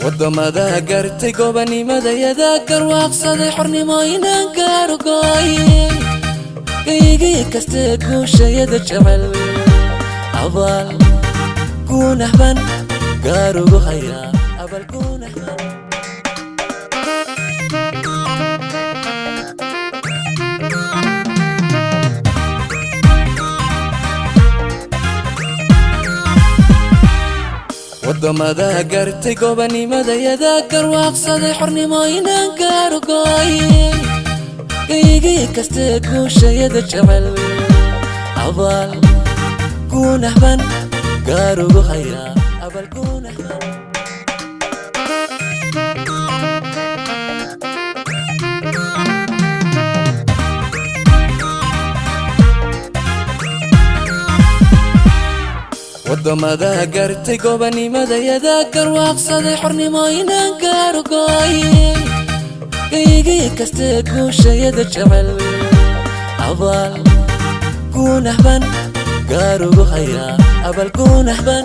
wadamada gartay gobanimada yada garwaaqsaday xornimo inaan gaaro gooyay kaygii kaste guushayada jecel abaal guunahban gaarugu hayaa abaal guunahban wadamada gartay gobanimada yada garwaaqsaday xornimo inaan gaaro gooyay kaygii kaste guushayada jecel abaal guunahban gaarugu hayaa abaal guunahban wadamada gartay gobanimada yada garwaaqsaday xornimo inaan gaaro gooyay kaygii kaste guushayada jecel abaal guunahban gaarugu hayaa abaal guunahban